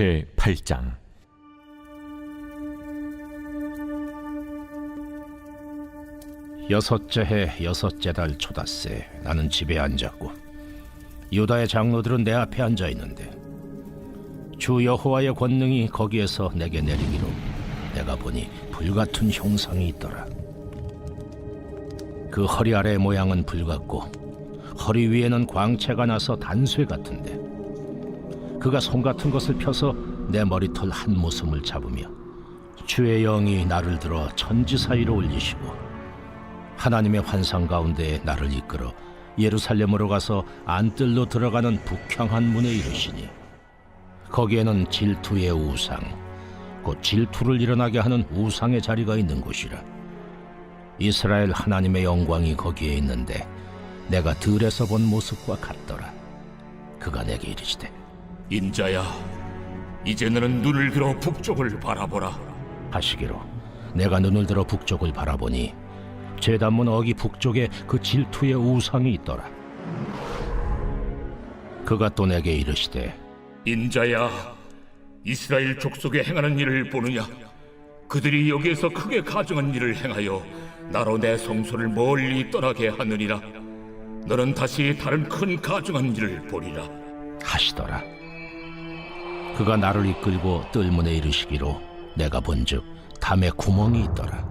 제8장. 여섯째 해 여섯째 달 초닷새 나는 집에 앉았고 유다의 장로들은 내 앞에 앉아 있는데 주 여호와의 권능이 거기에서 내게 내리기로 내가 보니 불같은 형상이 있더라. 그 허리 아래의 모양은 불같고 허리 위에는 광채가 나서 단쇠 같은데 그가 손 같은 것을 펴서 내 머리털 한 모섬을 잡으며 주의 영이 나를 들어 천지 사이로 올리시고 하나님의 환상 가운데 나를 이끌어 예루살렘으로 가서 안뜰로 들어가는 북향한 문에 이르시니 거기에는 질투의 우상 곧 질투를 일어나게 하는 우상의 자리가 있는 곳이라. 이스라엘 하나님의 영광이 거기에 있는데 내가 들에서 본 모습과 같더라. 그가 내게 이르시되 인자야, 이제 너는 눈을 들어 북쪽을 바라보라 하시기로 내가 눈을 들어 북쪽을 바라보니 제단문 어기 북쪽에 그 질투의 우상이 있더라. 그가 또 내게 이르시되 인자야, 이스라엘 족속에 행하는 일을 보느냐? 그들이 여기에서 크게 가증한 일을 행하여 나로 내 성소를 멀리 떠나게 하느니라. 너는 다시 다른 큰 가증한 일을 보리라 하시더라. 그가 나를 이끌고 뜰문에 이르시기로 내가 본즉 담에 구멍이 있더라.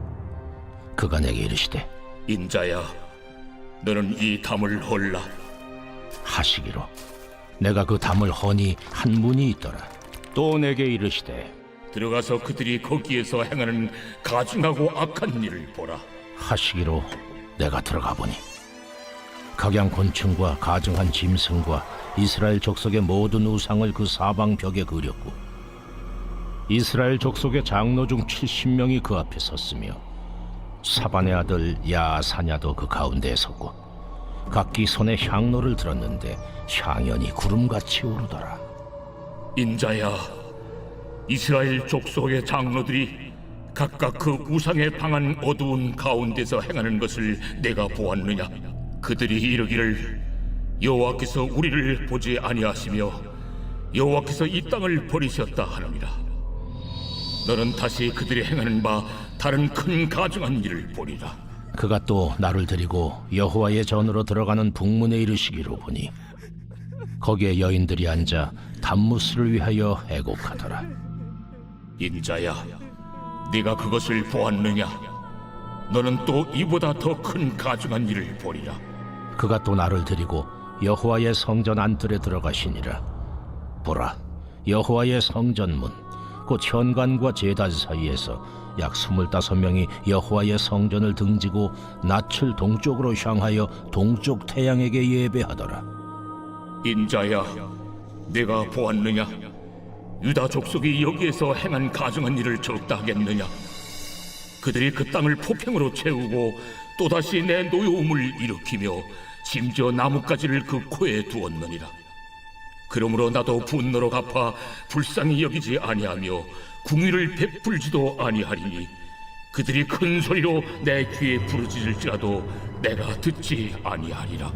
그가 내게 이르시되 인자야, 너는 이 담을 헐라 하시기로 내가 그 담을 허니 한 문이 있더라. 또 내게 이르시되 들어가서 그들이 거기에서 행하는 가증하고 악한 일을 보라 하시기로 내가 들어가 보니 각양곤충과 가증한 짐승과 이스라엘 족속의 모든 우상을 그 사방 벽에 그렸고 이스라엘 족속의 장로 중 70명이 그 앞에 섰으며 사반의 아들 야사냐도 그 가운데에 섰고 각기 손에 향로를 들었는데 향연이 구름같이 오르더라. 인자야, 이스라엘 족속의 장로들이 각각 그 우상에 방한 어두운 가운데서 행하는 것을 내가 보았느냐? 그들이 이르기를 여호와께서 우리를 보지 아니하시며 여호와께서 이 땅을 버리셨다 하느니라. 너는 다시 그들이 행하는 바 다른 큰 가증한 일을 보리라. 그가 또 나를 데리고 여호와의 전으로 들어가는 북문에 이르시기로 보니 거기에 여인들이 앉아 단무스를 위하여 애곡하더라. 인자야, 네가 그것을 보았느냐? 너는 또 이보다 더 큰 가증한 일을 보리라. 그가 또 나를 데리고 여호와의 성전 안뜰에 들어가시니라. 보라, 여호와의 성전문 곧 현관과 제단 사이에서 약 25명이 여호와의 성전을 등지고 낯을 동쪽으로 향하여 동쪽 태양에게 예배하더라. 인자야, 네가 보았느냐? 유다 족속이 여기에서 행한 가증한 일을 적다 하겠느냐? 그들이 그 땅을 폭행으로 채우고 또다시 내 노여움을 일으키며 심지어 나뭇가지를 그 코에 두었느니라. 그러므로 나도 분노로 갚아 불쌍히 여기지 아니하며 궁유를 베풀지도 아니하리니 그들이 큰 소리로 내 귀에 부르짖을지라도 내가 듣지 아니하리라.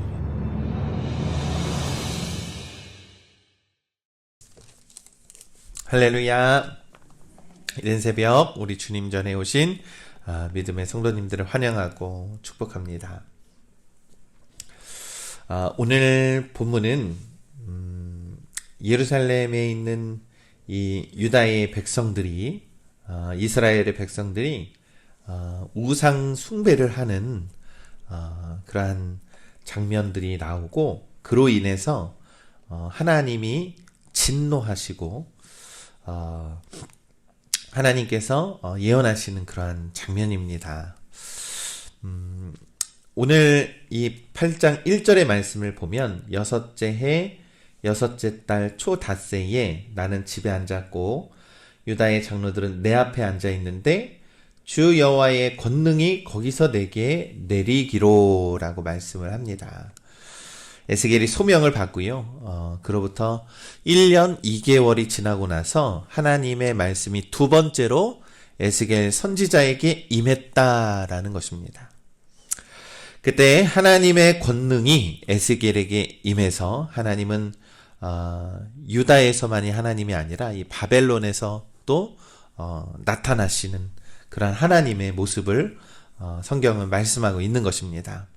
할렐루야. 이른 새벽 우리 주님 전에 오신 믿음의 성도님들을 환영하고 축복합니다. 오늘 본문은 예루살렘에 있는 이 유다의 백성들이 이스라엘의 백성들이 우상 숭배를 하는 그러한 장면들이 나오고 그로 인해서 하나님이 진노하시고 하나님께서 예언하시는 그러한 장면입니다. 오늘 이 8장 1절의 말씀을 보면 여섯째 해 여섯째 달 초닷새에 나는 집에 앉았고 유다의 장로들은 내 앞에 앉아 있는데 주 여호와의 권능이 거기서 내게 내리기로 라고 말씀을 합니다. 에스겔이 소명을 받고요. 그로부터 1년 2개월이 지나고 나서 하나님의 말씀이 두 번째로 에스겔 선지자에게 임했다라는 것입니다. 그때 하나님의 권능이 에스겔에게 임해서 하나님은 유다에서만이 하나님이 아니라 이 바벨론에서 또 나타나시는 그런 하나님의 모습을 성경은 말씀하고 있는 것입니다.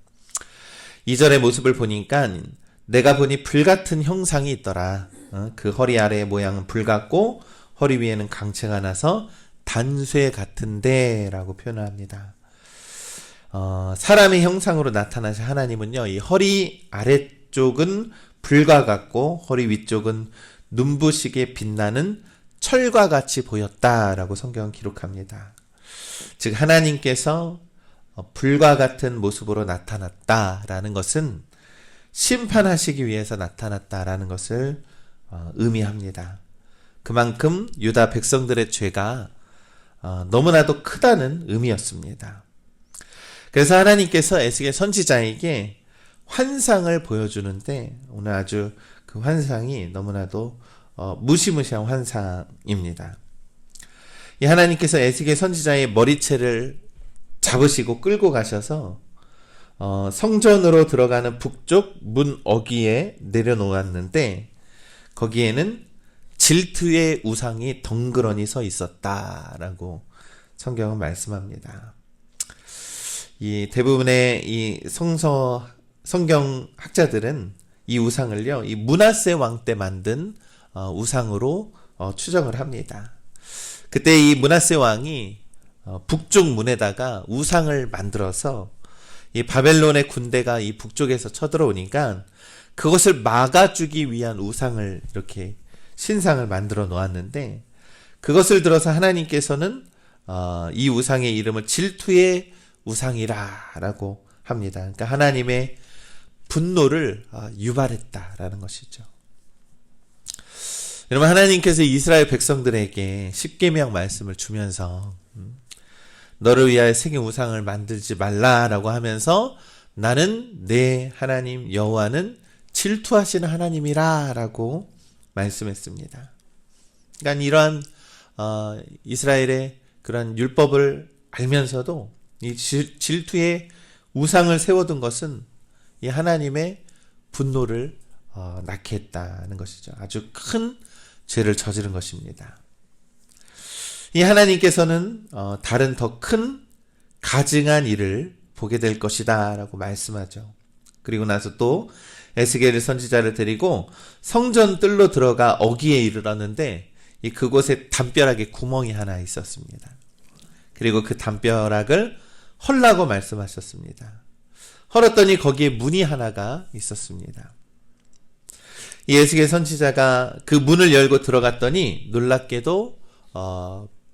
2절의 모습을 보니까 내가 보니 불같은 형상이 있더라. 그 허리 아래의 모양은 불같고 허리 위에는 강체가 나서 단쇠 같은데 라고 표현을 합니다. 사람의 형상으로 나타나신 하나님은요, 이 허리 아래쪽은 불과 같고 허리 위쪽은 눈부시게 빛나는 철과 같이 보였다라고 성경은 기록합니다. 즉 하나님께서 불과 같은 모습으로 나타났다라는 것은 심판하시기 위해서 나타났다라는 것을 의미합니다. 그만큼 유다 백성들의 죄가 너무나도 크다는 의미였습니다. 그래서 하나님께서 에스겔 선지자에게 환상을 보여주는데 오늘 아주 그 환상이 너무나도 무시무시한 환상입니다. 이 하나님께서 에스겔 선지자의 머리채를 잡으시고 끌고 가셔서 성전으로 들어가는 북쪽 문 어귀에 내려놓았는데 거기에는 질투의 우상이 덩그러니 서 있었다라고 성경은 말씀합니다. 이 대부분의 이 성경 학자들은 이 우상을요, 이 므낫세 왕 때 만든 우상으로 추정을 합니다. 그때 이 므낫세 왕이 북쪽 문에다가 우상을 만들어서 이 바벨론의 군대가 이 북쪽에서 쳐들어오니까 그것을 막아주기 위한 우상을 이렇게 신상을 만들어 놓았는데 그것을 들어서 하나님께서는 이 우상의 이름을 질투의 우상이라고 합니다. 그러니까 하나님의 분노를 유발했다라는 것이죠. 여러분, 하나님께서 이스라엘 백성들에게 십계명 말씀을 주면서 너를 위하여 새긴 우상을 만들지 말라라고 하면서 나는 내 하나님 여호와는 질투하시는 하나님이라라고 말씀했습니다. 그러니까 이러한 이스라엘의 그런 율법을 알면서도 이 질투의 우상을 세워둔 것은 이 하나님의 분노를 낳게 했다는 것이죠. 아주 큰 죄를 저지른 것입니다. 이 하나님께서는 다른 더 큰 가증한 일을 보게 될 것이다 라고 말씀하죠. 그리고 나서 또 에스겔 선지자를 데리고 성전 뜰로 들어가 어귀에 이르렀는데 그곳에 담벼락에 구멍이 하나 있었습니다. 그리고 그 담벼락을 헐라고 말씀하셨습니다. 헐었더니 거기에 문이 하나가 있었습니다. 이 에스겔 선지자가 그 문을 열고 들어갔더니 놀랍게도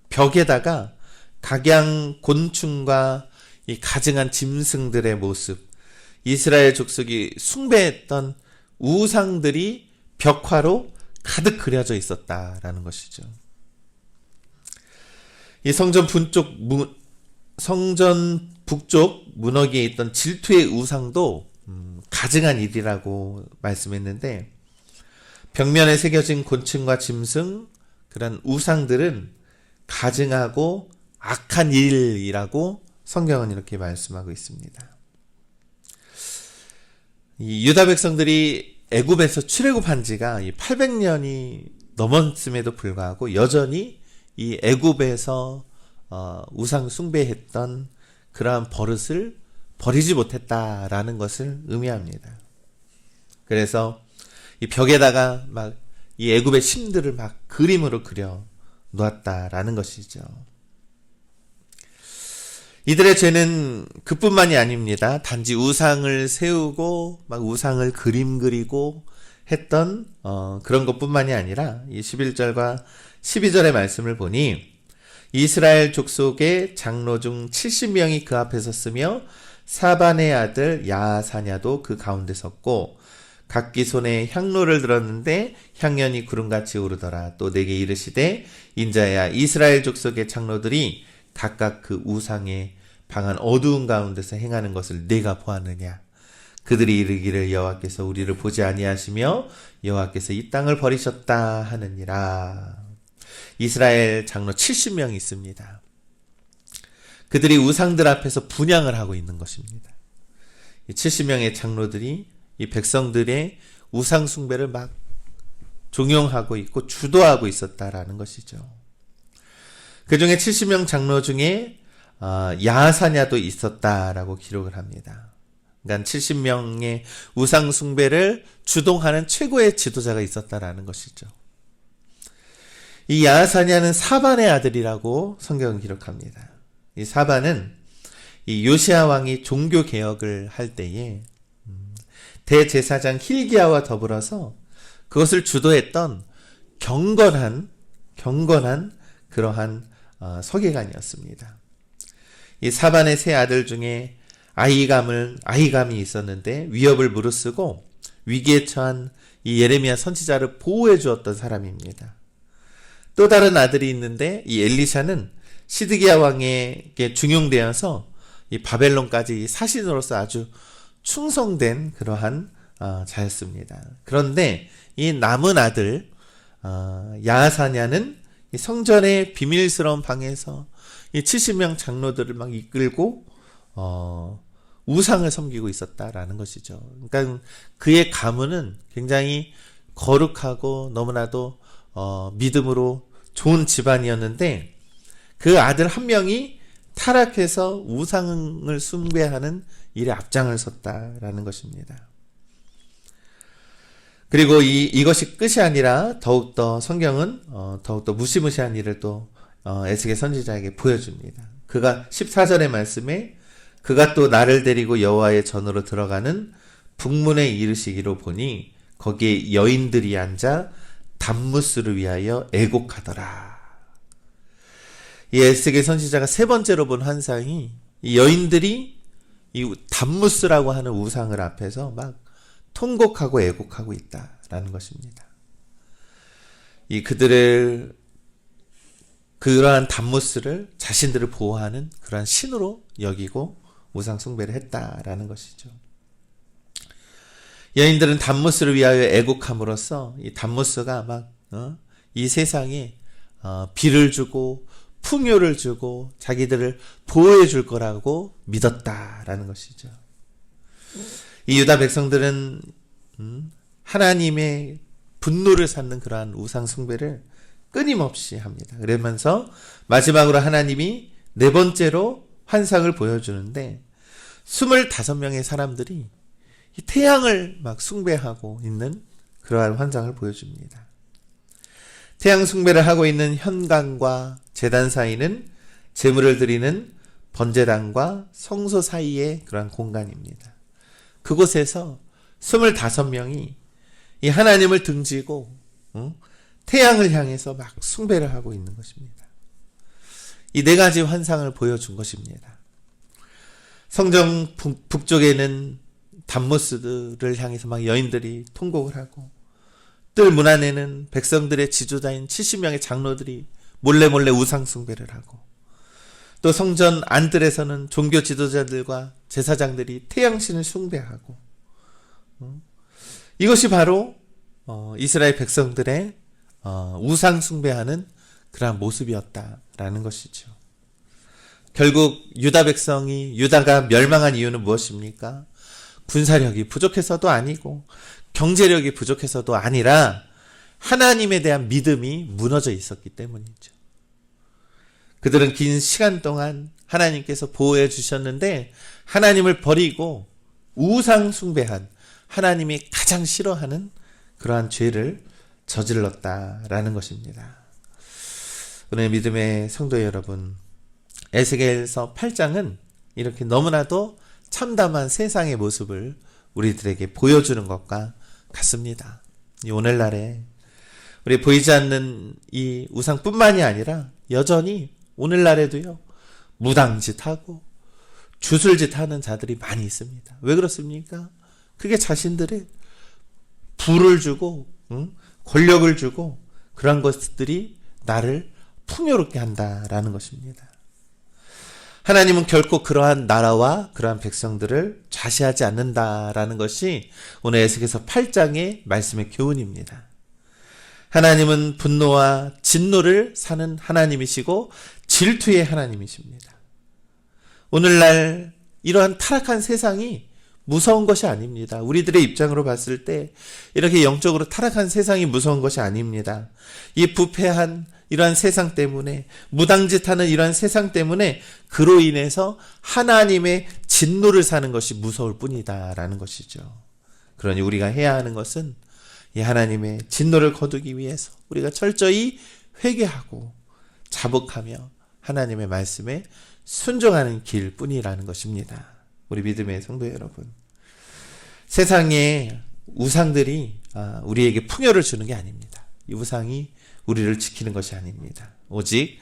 벽에다가 각양 곤충과 이 가증한 짐승들의 모습, 이스라엘 족속이 숭배했던 우상들이 벽화로 가득 그려져 있었다라는 것이죠. 이 성전 북쪽 문어기에 있던 질투의 우상도 가증한 일이라고 말씀했는데 벽면에 새겨진 곤충과 짐승, 그런 우상들은 가증하고 악한 일이라고 성경은 이렇게 말씀하고 있습니다. 이 유다 백성들이 애굽에서 출애굽한 지가 800년이 넘었음에도 불구하고 여전히 이 애굽에서 우상 숭배했던 그러한 버릇을 버리지 못했다라는 것을 의미합니다. 그래서 이 벽에다가 막 이 애굽의 신들을 막 그림으로 그려 놓았다라는 것이죠. 이들의 죄는 그뿐만이 아닙니다. 단지 우상을 세우고 막 우상을 그림 그리고 했던 그런 것뿐만이 아니라 이 11절과 12절의 말씀을 보니 이스라엘 족속의 장로 중 70명이 그 앞에 섰으며 사반의 아들 야사냐도 그 가운데 섰고 각기 손에 향로를 들었는데 향연이 구름같이 오르더라. 또 내게 이르시되 인자야 이스라엘 족속의 장로들이 각각 그 우상의 방한 어두운 가운데서 행하는 것을 내가 보았느냐. 그들이 이르기를 여호와께서 우리를 보지 아니하시며 여호와께서 이 땅을 버리셨다 하느니라. 이스라엘 장로 70명이 있습니다. 그들이 우상들 앞에서 분향을 하고 있는 것입니다. 이 70명의 장로들이 이 백성들의 우상 숭배를 막 종용하고 있고 주도하고 있었다라는 것이죠. 그 중에 70명 장로 중에 야사냐도 있었다라고 기록을 합니다. 그러니까 70명의 우상 숭배를 주동하는 최고의 지도자가 있었다라는 것이죠. 이 야사냐는 사반의 아들이라고 성경은 기록합니다. 이 사반은 이 요시야 왕이 종교 개혁을 할 때에 대제사장 힐기야와 더불어서 그것을 주도했던 경건한 그러한 서기관이었습니다. 이 사반의 세 아들 중에 아히감이 있었는데 위협을 무릅쓰고 위기에 처한 이 예레미야 선지자를 보호해 주었던 사람입니다. 또 다른 아들이 있는데 이 엘리샤는 시드기야 왕에게 중용되어서 이 바벨론까지 사신으로서 아주 충성된 그러한 자였습니다. 그런데 이 남은 아들 야사냐는 이 성전의 비밀스러운 방에서 이 70명 장로들을 막 이끌고 우상을 섬기고 있었다라는 것이죠. 그러니까 그의 가문은 굉장히 거룩하고 너무나도 믿음으로 좋은 집안이었는데 그 아들 한 명이 타락해서 우상을 숭배하는 일에 앞장을 섰다라는 것입니다. 그리고 이것이 끝이 아니라 더욱더 성경은 더욱더 무시무시한 일을 또 에스겔 선지자에게 보여줍니다. 그가 14절의 말씀에 그가 또 나를 데리고 여호와의 전으로 들어가는 북문에 이르시기로 보니 거기에 여인들이 앉아 담무스를 위하여 애곡하더라. 이 에스겔 선지자가 세 번째로 본 환상이 이 여인들이 이 담무스라고 하는 우상을 앞에서 막 통곡하고 애곡하고 있다라는 것입니다. 이 그러한 담무스를 자신들을 보호하는 그러한 신으로 여기고 우상 숭배를 했다라는 것이죠. 여인들은 담무스를 위하여 애곡함으로써 이 담무스가 막 이 세상에 비를 주고 풍요를 주고 자기들을 보호해 줄 거라고 믿었다라는 것이죠. 이 유다 백성들은 하나님의 분노를 샀는 그러한 우상 숭배를 끊임없이 합니다. 그러면서 마지막으로 하나님이 네 번째로 환상을 보여주는데 25명의 사람들이 이 태양을 막 숭배하고 있는 그러한 환상을 보여줍니다. 태양 숭배를 하고 있는 현관과 제단 사이는 제물을 드리는 번제단과 성소 사이의 그러한 공간입니다. 그곳에서 25명이 이 하나님을 등지고 태양을 향해서 막 숭배를 하고 있는 것입니다. 이 네 가지 환상을 보여준 것입니다. 성전 북쪽에는 담무스들을 향해서 막 여인들이 통곡을 하고 뜰 문 안에는 백성들의 지도자인 70명의 장로들이 몰래 우상 숭배를 하고 또 성전 안뜰에서는 종교 지도자들과 제사장들이 태양신을 숭배하고 이것이 바로 이스라엘 백성들의 우상 숭배하는 그러한 모습이었다라는 것이죠. 결국 유다가 멸망한 이유는 무엇입니까? 군사력이 부족해서도 아니고 경제력이 부족해서도 아니라 하나님에 대한 믿음이 무너져 있었기 때문이죠. 그들은 긴 시간 동안 하나님께서 보호해 주셨는데 하나님을 버리고 우상 숭배한 하나님이 가장 싫어하는 그러한 죄를 저질렀다라는 것입니다. 오늘 믿음의 성도 여러분, 에스겔서 8장은 이렇게 너무나도 참담한 세상의 모습을 우리들에게 보여주는 것과 같습니다. 오늘날에 우리 보이지 않는 이 우상뿐만이 아니라 여전히 오늘날에도요 무당짓하고 주술짓하는 자들이 많이 있습니다. 왜 그렇습니까? 그게 자신들의 부를 주고 권력을 주고 그런 것들이 나를 풍요롭게 한다라는 것입니다. 하나님은 결코 그러한 나라와 그러한 백성들을 좌시하지 않는다라는 것이 오늘 에스겔서 8장의 말씀의 교훈입니다. 하나님은 분노와 진노를 사는 하나님이시고 질투의 하나님이십니다. 오늘날 이러한 타락한 세상이 무서운 것이 아닙니다. 우리들의 입장으로 봤을 때 이렇게 영적으로 타락한 세상이 무서운 것이 아닙니다. 이 부패한 이러한 세상 때문에, 무당짓하는 이러한 세상 때문에 그로 인해서 하나님의 진노를 사는 것이 무서울 뿐이다라는 것이죠. 그러니 우리가 해야 하는 것은 이 하나님의 진노를 거두기 위해서 우리가 철저히 회개하고 자복하며 하나님의 말씀에 순종하는 길뿐이라는 것입니다. 우리 믿음의 성도 여러분, 세상의 우상들이 우리에게 풍요를 주는 게 아닙니다. 이 우상이 우리를 지키는 것이 아닙니다. 오직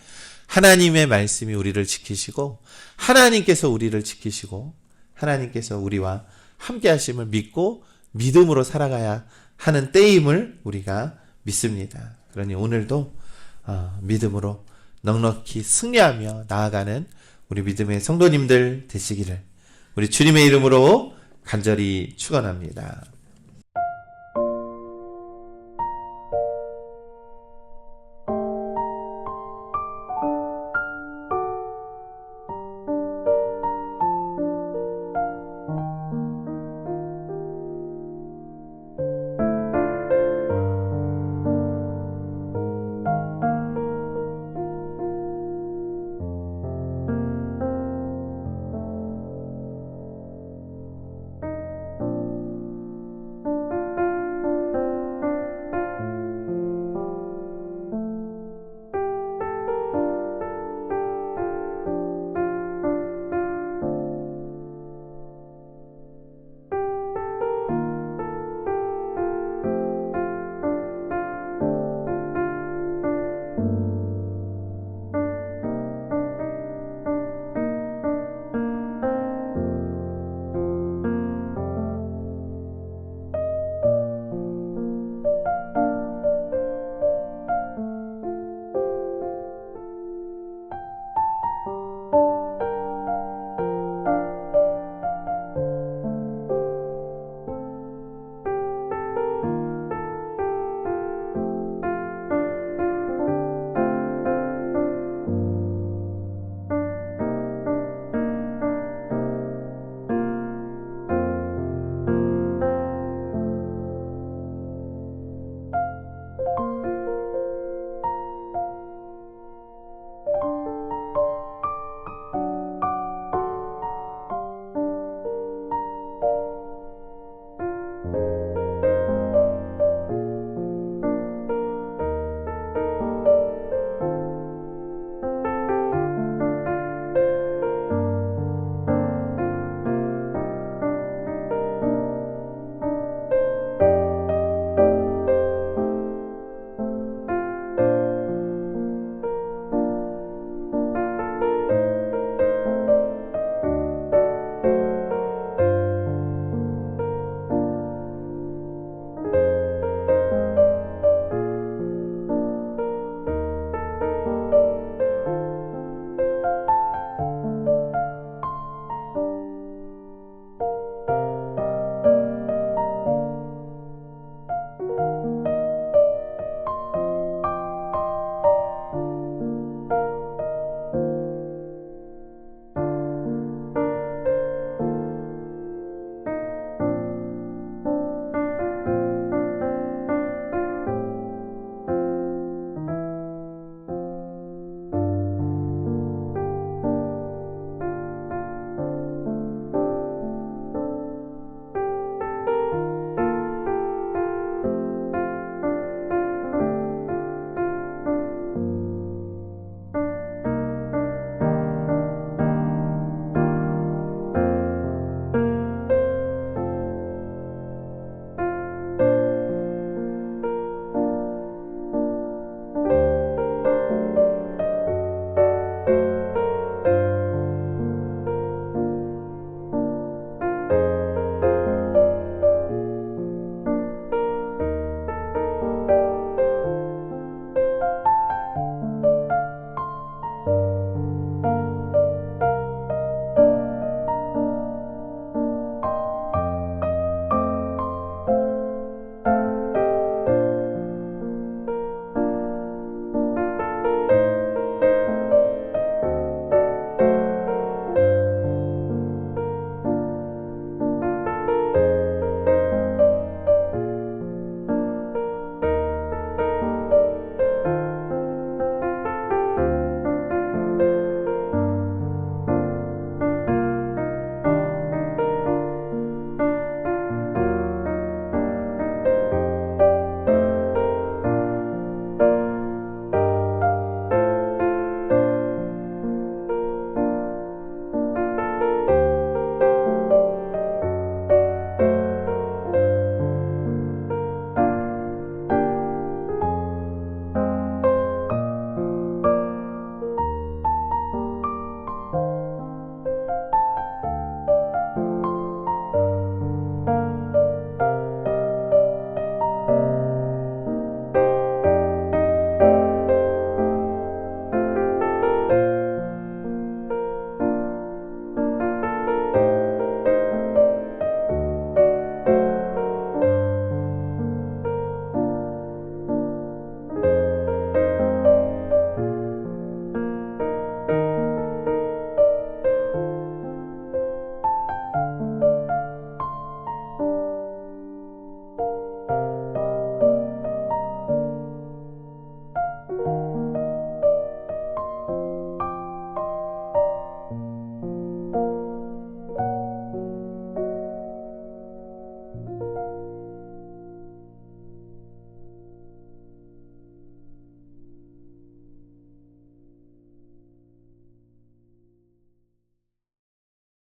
하나님의 말씀이 우리를 지키시고 하나님께서 우리를 지키시고 하나님께서 우리와 함께 하심을 믿고 믿음으로 살아가야 하는 때임을 우리가 믿습니다. 그러니 오늘도 믿음으로 넉넉히 승리하며 나아가는 우리 믿음의 성도님들 되시기를 우리 주님의 이름으로 간절히 축원합니다.